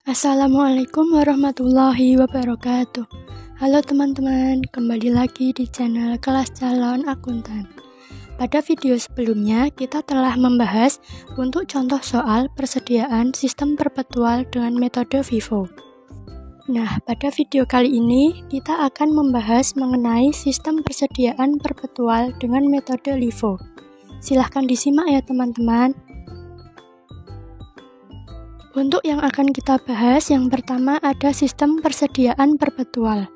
Assalamualaikum warahmatullahi wabarakatuh. Halo teman-teman, kembali lagi di channel Kelas Calon Akuntan. Pada video sebelumnya, kita telah membahas untuk contoh soal persediaan sistem perpetual dengan metode FIFO. Nah, pada video kali ini, kita akan membahas mengenai sistem persediaan perpetual dengan metode LIFO. Silahkan disimak ya teman-teman. Untuk yang akan kita bahas, yang pertama ada sistem persediaan perpetual,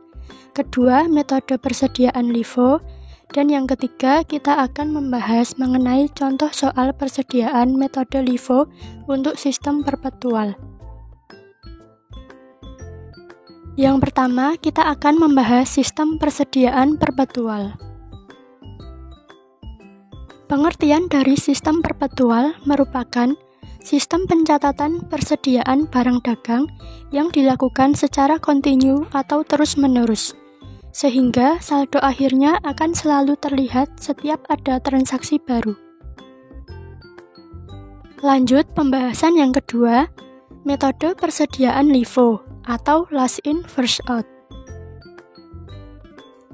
kedua metode persediaan LIFO, dan yang ketiga kita akan membahas mengenai contoh soal persediaan metode LIFO untuk sistem perpetual. Yang pertama kita akan membahas sistem persediaan perpetual. Pengertian dari sistem perpetual merupakan sistem pencatatan persediaan barang dagang yang dilakukan secara kontinu atau terus-menerus, sehingga saldo akhirnya akan selalu terlihat setiap ada transaksi baru. Lanjut pembahasan yang kedua, metode persediaan LIFO atau last in first out.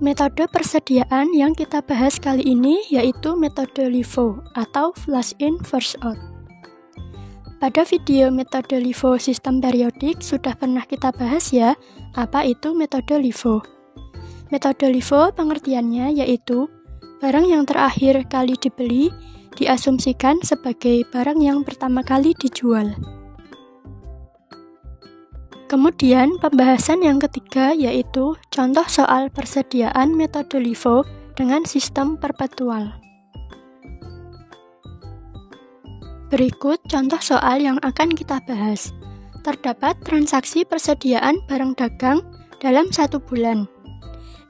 Metode persediaan yang kita bahas kali ini yaitu metode LIFO atau last in first out. Pada video metode LIFO sistem periodik sudah pernah kita bahas ya, apa itu metode LIFO. Metode LIFO pengertiannya yaitu barang yang terakhir kali dibeli diasumsikan sebagai barang yang pertama kali dijual. Kemudian pembahasan yang ketiga yaitu contoh soal persediaan metode LIFO dengan sistem perpetual. Berikut contoh soal yang akan kita bahas. Terdapat transaksi persediaan barang dagang dalam 1 bulan,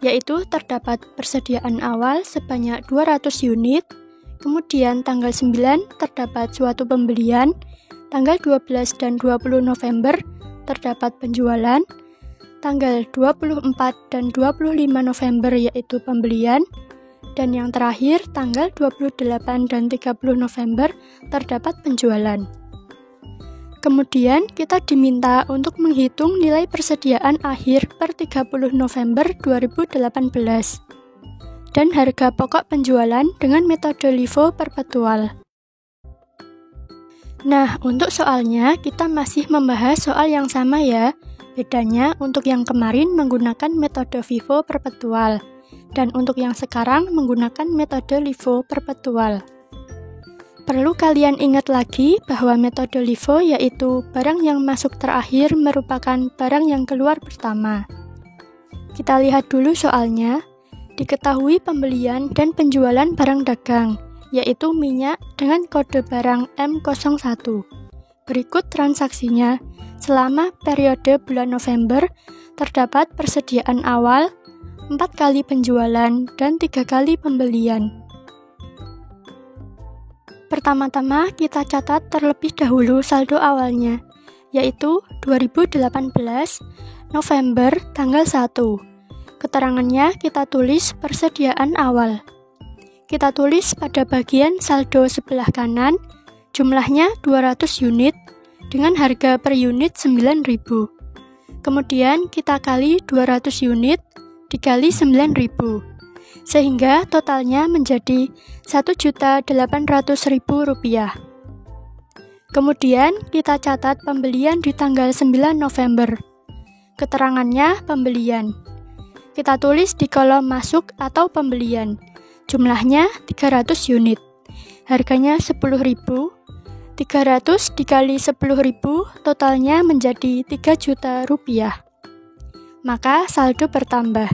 yaitu terdapat persediaan awal sebanyak 200 unit, kemudian tanggal 9 terdapat suatu pembelian, tanggal 12 dan 20 November terdapat penjualan, tanggal 24 dan 25 November yaitu pembelian, dan yang terakhir tanggal 28 dan 30 November terdapat penjualan. Kemudian kita diminta untuk menghitung nilai persediaan akhir per 30 November 2018 dan harga pokok penjualan dengan metode LIFO perpetual. Nah, untuk soalnya kita masih membahas soal yang sama ya. Bedanya untuk yang kemarin menggunakan metode FIFO perpetual dan untuk yang sekarang menggunakan metode LIFO perpetual. Perlu kalian ingat lagi bahwa metode LIFO yaitu barang yang masuk terakhir merupakan barang yang keluar pertama. Kita lihat dulu soalnya. Diketahui pembelian dan penjualan barang dagang, yaitu minyak dengan kode barang M01. Berikut transaksinya. Selama periode bulan November, terdapat persediaan awal, 4 kali penjualan, dan 3 kali pembelian. Pertama-tama kita catat terlebih dahulu saldo awalnya, yaitu 2018 November tanggal 1. Keterangannya kita tulis persediaan awal. Kita tulis pada bagian saldo sebelah kanan, jumlahnya 200 unit, dengan harga per unit 9.000. Kemudian kita kali 200 unit, dikali 9.000, sehingga totalnya menjadi Rp1.800.000. Kemudian kita catat pembelian di tanggal 9 November. Keterangannya pembelian. Kita tulis di kolom masuk atau pembelian. Jumlahnya 300 unit. Harganya 10.000. 300 dikali 10.000 totalnya menjadi Rp3.000.000. Maka saldo bertambah.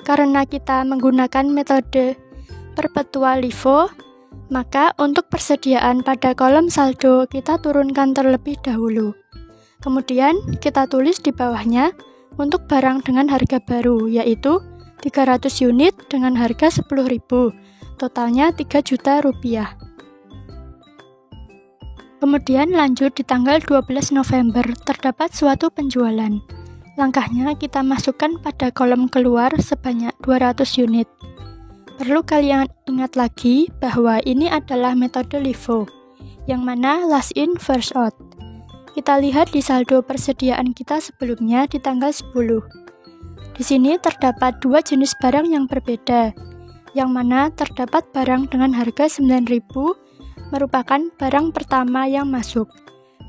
Karena kita menggunakan metode perpetual LIFO, maka untuk persediaan pada kolom saldo kita turunkan terlebih dahulu. Kemudian kita tulis di bawahnya untuk barang dengan harga baru, yaitu 300 unit dengan harga 10.000. totalnya 3 juta rupiah. Kemudian lanjut di tanggal 12 November, terdapat suatu penjualan. Langkahnya kita masukkan pada kolom keluar sebanyak 200 unit. Perlu kalian ingat lagi bahwa ini adalah metode LIFO, yang mana last in first out. Kita lihat di saldo persediaan kita sebelumnya di tanggal 10. Di sini terdapat dua jenis barang yang berbeda, yang mana terdapat barang dengan harga 9.000 merupakan barang pertama yang masuk,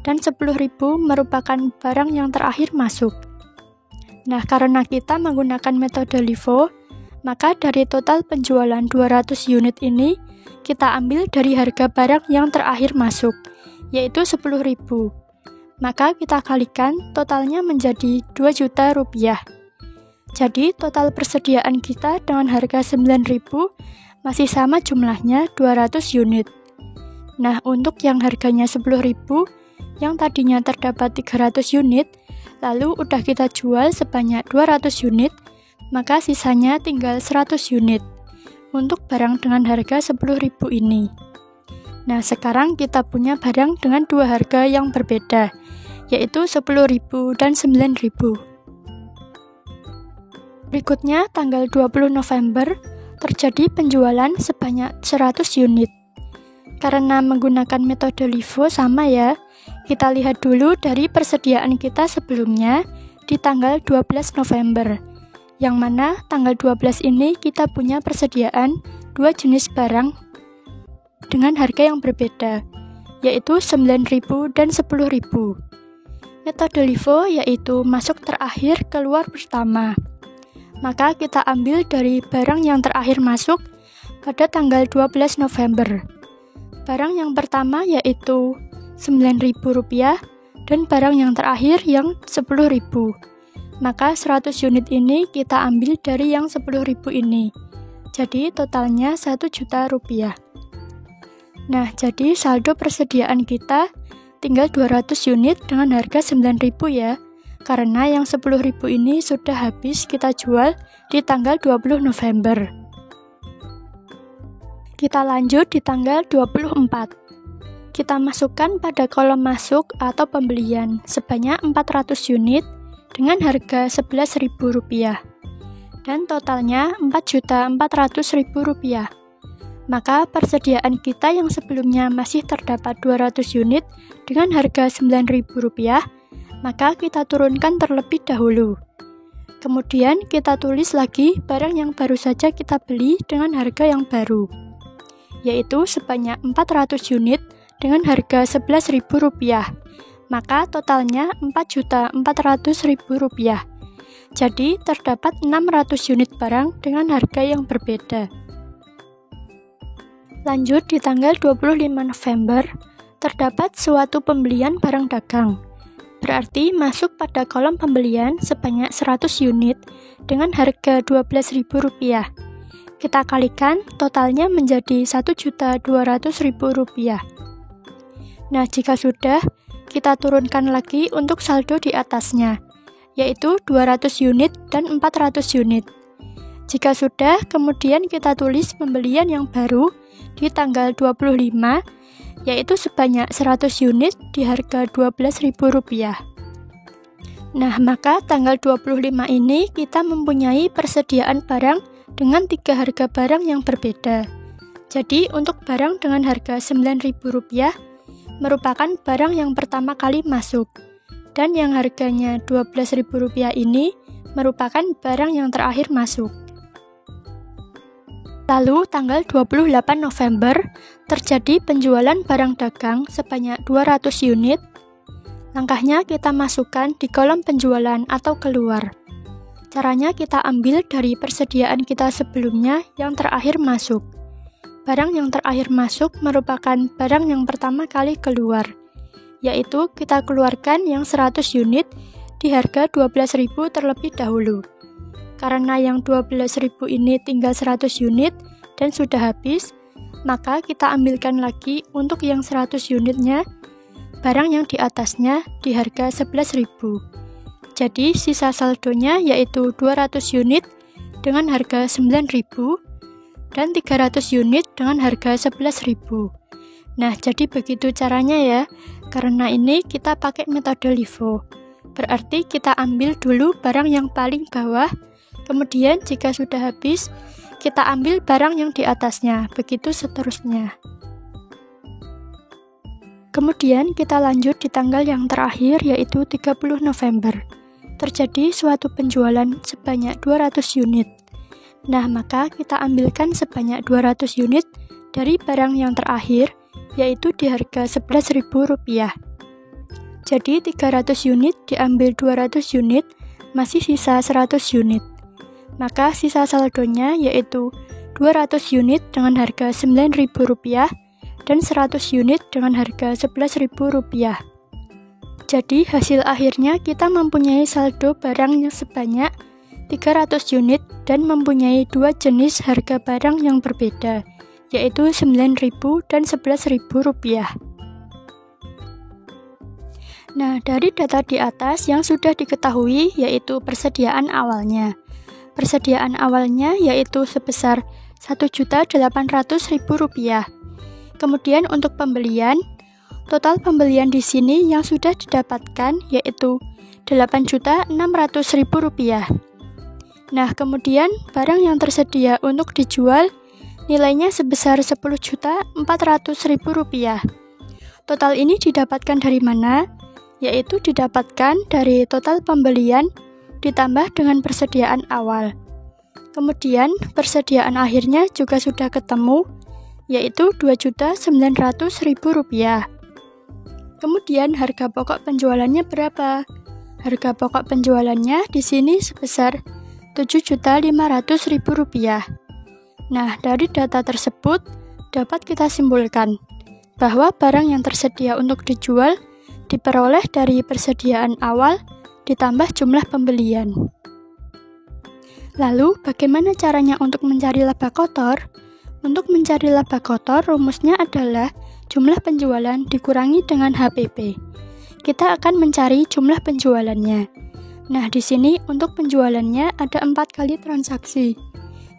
dan 10.000 merupakan barang yang terakhir masuk. Nah, karena kita menggunakan metode LIFO, maka dari total penjualan 200 unit ini, kita ambil dari harga barang yang terakhir masuk, yaitu 10.000. Maka kita kalikan, totalnya menjadi 2 juta rupiah. Jadi, total persediaan kita dengan harga 9.000 masih sama jumlahnya 200 unit. Nah, untuk yang harganya 10.000, yang tadinya terdapat 300 unit, lalu udah kita jual sebanyak 200 unit, maka sisanya tinggal 100 unit untuk barang dengan harga 10.000 ini. Nah, sekarang kita punya barang dengan dua harga yang berbeda, yaitu 10.000 dan 9.000. Berikutnya, tanggal 20 November, terjadi penjualan sebanyak 100 unit. Karena menggunakan metode LIFO sama ya, kita lihat dulu dari persediaan kita sebelumnya di tanggal 12 November, yang mana tanggal 12 ini kita punya persediaan dua jenis barang dengan harga yang berbeda, yaitu 9.000 dan 10.000. Metode LIFO yaitu masuk terakhir keluar pertama. Maka kita ambil dari barang yang terakhir masuk pada tanggal 12 November. Barang yang pertama yaitu 9.000 rupiah dan barang yang terakhir yang 10.000. Maka 100 unit ini kita ambil dari yang 10.000 ini. Jadi totalnya 1 juta rupiah. Nah, jadi saldo persediaan kita tinggal 200 unit dengan harga 9.000 ya. Karena yang 10.000 ini sudah habis kita jual di tanggal 20 November. Kita lanjut di tanggal 24. Kita masukkan pada kolom masuk atau pembelian sebanyak 400 unit dengan harga Rp11.000 dan totalnya Rp4.400.000. Maka persediaan kita yang sebelumnya masih terdapat 200 unit dengan harga Rp9.000, maka kita turunkan terlebih dahulu. Kemudian kita tulis lagi barang yang baru saja kita beli dengan harga yang baru, yaitu sebanyak 400 unit dengan harga Rp11.000. Maka totalnya Rp4.400.000. Jadi terdapat 600 unit barang dengan harga yang berbeda. Lanjut di tanggal 25 November, terdapat suatu pembelian barang dagang. Berarti masuk pada kolom pembelian sebanyak 100 unit dengan harga Rp12.000. Kita kalikan, totalnya menjadi Rp1.200.000. Nah, jika sudah, kita turunkan lagi untuk saldo di atasnya, yaitu 200 unit dan 400 unit. Jika sudah, kemudian kita tulis pembelian yang baru di tanggal 25, yaitu sebanyak 100 unit di harga Rp12.000. Nah, maka tanggal 25 ini kita mempunyai persediaan barang dengan 3 harga barang yang berbeda. Jadi, untuk barang dengan harga Rp9.000 merupakan barang yang pertama kali masuk, dan yang harganya Rp12.000 ini merupakan barang yang terakhir masuk. Lalu, tanggal 28 November, terjadi penjualan barang dagang sebanyak 200 unit. Langkahnya kita masukkan di kolom penjualan atau keluar. Caranya kita ambil dari persediaan kita sebelumnya yang terakhir masuk. Barang yang terakhir masuk merupakan barang yang pertama kali keluar, yaitu kita keluarkan yang 100 unit di harga Rp12.000 terlebih dahulu. Karena yang Rp12.000 ini tinggal 100 unit dan sudah habis, maka kita ambilkan lagi untuk yang 100 unitnya, barang yang di atasnya di harga Rp11.000. Jadi sisa saldonya yaitu 200 unit dengan harga Rp9.000, dan 300 unit dengan harga 11.000. Nah, jadi begitu caranya ya. Karena ini kita pakai metode LIFO. Berarti kita ambil dulu barang yang paling bawah, kemudian jika sudah habis, kita ambil barang yang di atasnya, begitu seterusnya. Kemudian kita lanjut di tanggal yang terakhir, yaitu 30 November. Terjadi suatu penjualan sebanyak 200 unit. Nah, maka kita ambilkan sebanyak 200 unit dari barang yang terakhir, yaitu di harga Rp11.000. Jadi 300 unit diambil 200 unit, masih sisa 100 unit. Maka sisa saldonya yaitu 200 unit dengan harga Rp9.000 dan 100 unit dengan harga Rp11.000. Jadi hasil akhirnya kita mempunyai saldo barang yang sebanyak 300 unit dan mempunyai dua jenis harga barang yang berbeda, yaitu Rp9.000 dan Rp11.000. Nah, dari data di atas yang sudah diketahui yaitu persediaan awalnya. Persediaan awalnya yaitu sebesar Rp1.800.000. Kemudian untuk pembelian, total pembelian di sini yang sudah didapatkan yaitu Rp8.600.000. Nah, kemudian barang yang tersedia untuk dijual nilainya sebesar Rp10.400.000. Total ini didapatkan dari mana? Yaitu didapatkan dari total pembelian ditambah dengan persediaan awal. Kemudian persediaan akhirnya juga sudah ketemu, yaitu Rp2.900.000. Kemudian harga pokok penjualannya berapa? Harga pokok penjualannya di sini sebesar Rp7.500.000. Nah, dari data tersebut dapat kita simpulkan bahwa barang yang tersedia untuk dijual diperoleh dari persediaan awal ditambah jumlah pembelian. Lalu, bagaimana caranya untuk mencari laba kotor? Untuk mencari laba kotor, rumusnya adalah jumlah penjualan dikurangi dengan HPP. Kita akan mencari jumlah penjualannya. Nah, di sini untuk penjualannya ada 4 kali transaksi,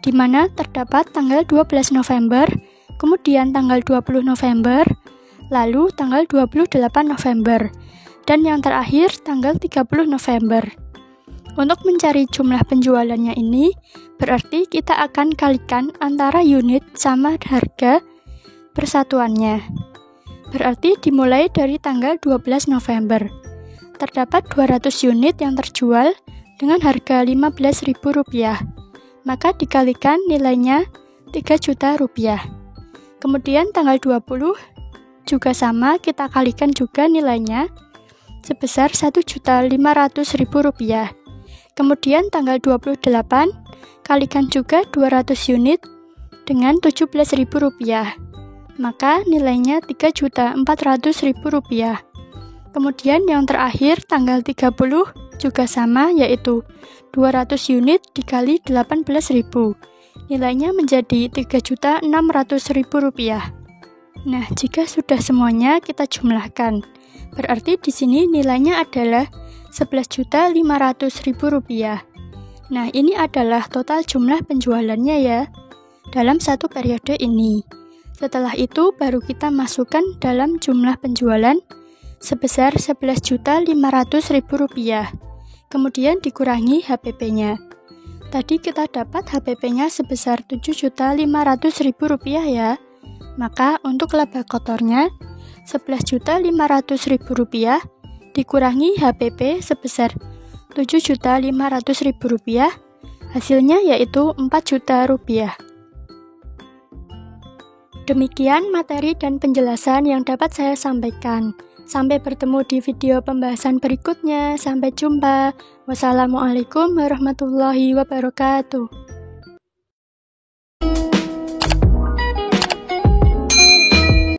di mana terdapat tanggal 12 November, kemudian tanggal 20 November, lalu tanggal 28 November, dan yang terakhir tanggal 30 November. Untuk mencari jumlah penjualannya ini, berarti kita akan kalikan antara unit sama harga persatuannya. Berarti dimulai dari tanggal 12 November. Terdapat 200 unit yang terjual dengan harga Rp15.000. Maka dikalikan nilainya Rp3.000.000. Kemudian tanggal 20 juga sama, kita kalikan juga nilainya sebesar Rp1.500.000. Kemudian tanggal 28 kalikan juga 200 unit dengan Rp17.000. Maka nilainya Rp3.400.000. Kemudian yang terakhir tanggal 30 juga sama, yaitu 200 unit dikali 18.000. Nilainya menjadi Rp3.600.000. Nah, jika sudah semuanya kita jumlahkan, berarti di sini nilainya adalah Rp11.500.000. Nah, ini adalah total jumlah penjualannya ya, dalam satu periode ini. Setelah itu baru kita masukkan dalam jumlah penjualan sebesar Rp11.500.000. Kemudian dikurangi HPP-nya. Tadi kita dapat HPP-nya sebesar Rp7.500.000 ya. Maka untuk laba kotornya Rp11.500.000 dikurangi HPP sebesar Rp7.500.000, hasilnya yaitu Rp4.000.000. Demikian materi dan penjelasan yang dapat saya sampaikan. Sampai bertemu di video pembahasan berikutnya. Sampai jumpa. Wassalamualaikum warahmatullahi wabarakatuh.